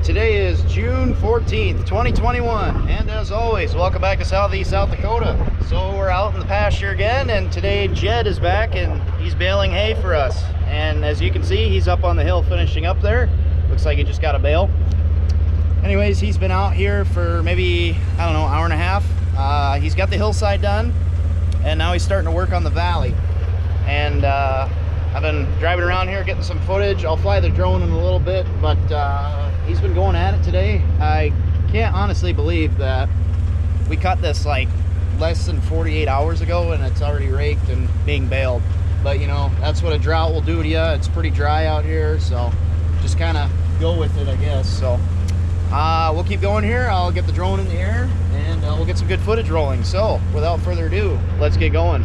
today is June 14th, 2021, and as always, welcome back to Southeast South Dakota. So we're out in the pasture again, and today Jed is back and he's baling hay for us. And as you can see, he's up on the hill finishing up there. Looks like he just got a bale. Anyways, he's been out here for maybe, I don't know, hour and a half. He's got the hillside done, and now he's starting to work on the valley. And I've been driving around here getting some footage. I'll fly the drone in a little bit, but he's been going at it today. I can't honestly believe that we cut this like less than 48 hours ago and it's already raked and being baled. But you know, that's what a drought will do to you. It's pretty dry out here, so just kind of go with it, I guess. So we'll keep going here. I'll get the drone in the air and we'll get some good footage rolling. So without further ado, let's get going.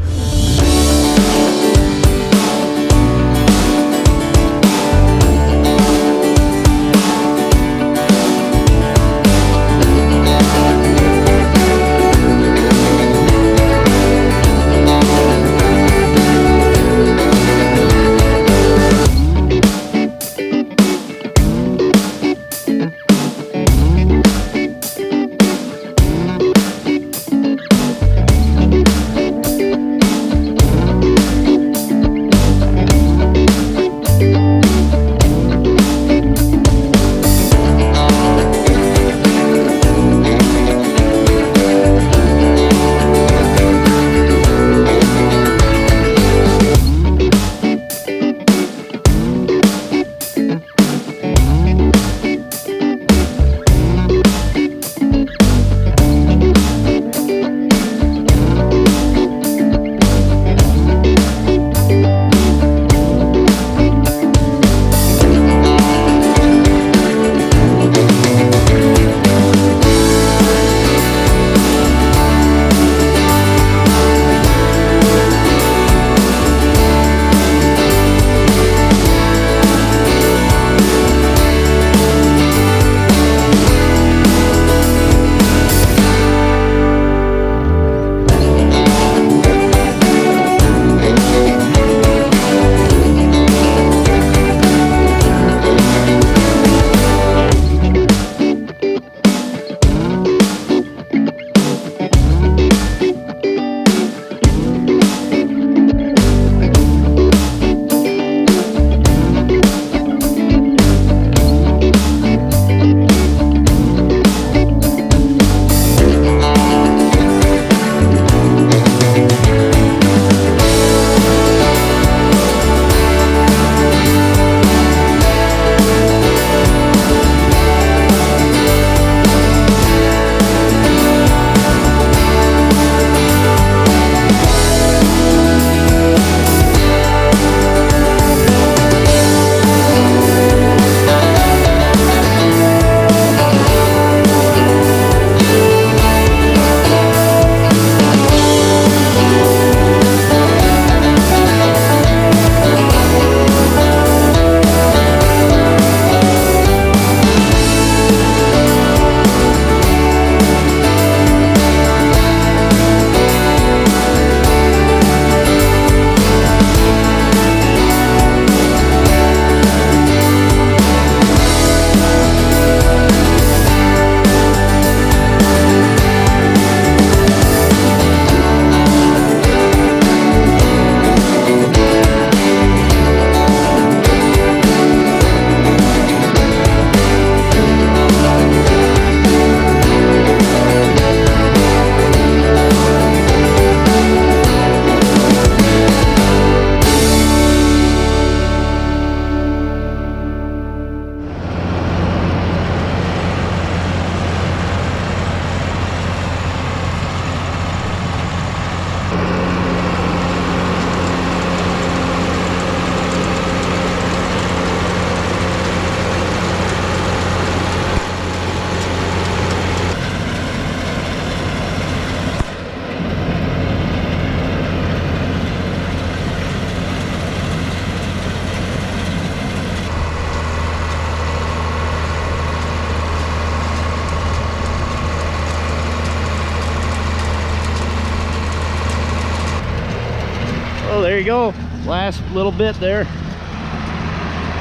Oh, there you go. Last little bit there.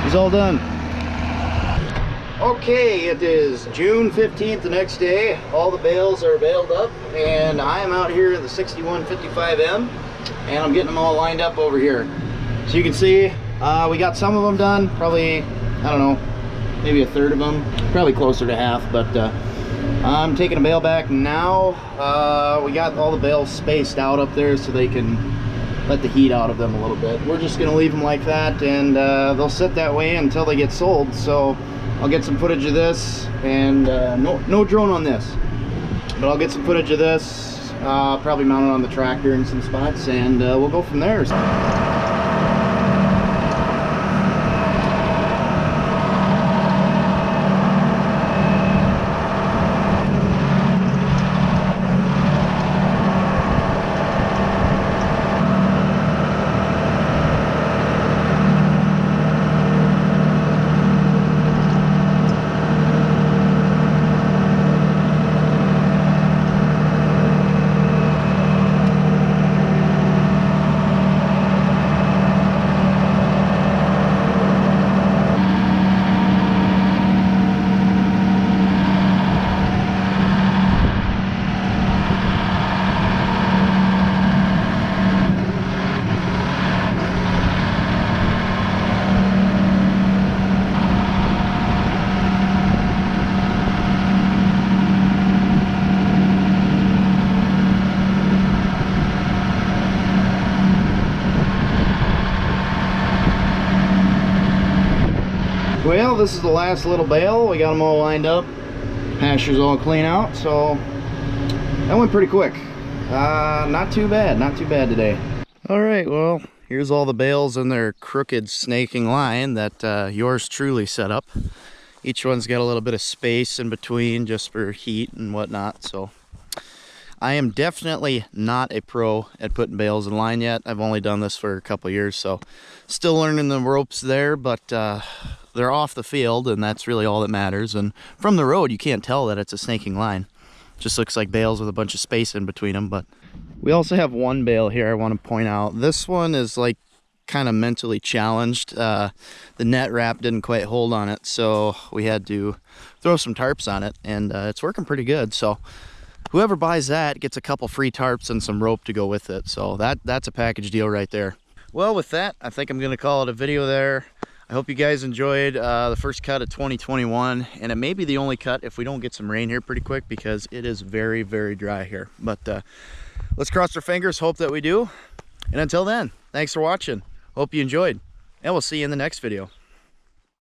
He's all done. Okay, it is June 15th, the next day. All the bales are baled up, and I am out here in the 6155M, and I'm getting them all lined up over here. So you can see, we got some of them done, probably, I don't know, maybe a third of them, probably closer to half, but I'm taking a bale back now. We got all the bales spaced out up there so they can let the heat out of them a little bit. We're just gonna leave them like that, and they'll sit that way until they get sold. So I'll get some footage of this, and no drone on this, but I'll get some footage of this, probably mounted on the tractor in some spots, and we'll go from there. Well, this is the last little bale. We got them all lined up. Pasture's all clean out, so that went pretty quick. Not too bad today. All right, well, here's all the bales in their crooked snaking line that yours truly set up. Each one's got a little bit of space in between just for heat and whatnot, so I am definitely not a pro at putting bales in line yet. I've only done this for a couple years, so still learning the ropes there, but they're off the field, and that's really all that matters. And from the road, you can't tell that it's a snaking line. Just looks like bales with a bunch of space in between them. But we also have one bale here I want to point out. This one is like kind of mentally challenged. The net wrap didn't quite hold on it, so we had to throw some tarps on it, and it's working pretty good. So whoever buys that gets a couple free tarps and some rope to go with it. So that's a package deal right there. Well, with that, I think I'm going to call it a video there. I hope you guys enjoyed the first cut of 2021, and it may be the only cut if we don't get some rain here pretty quick, because it is very, very dry here. But let's cross our fingers, hope that we do. And until then, thanks for watching. Hope you enjoyed, and we'll see you in the next video.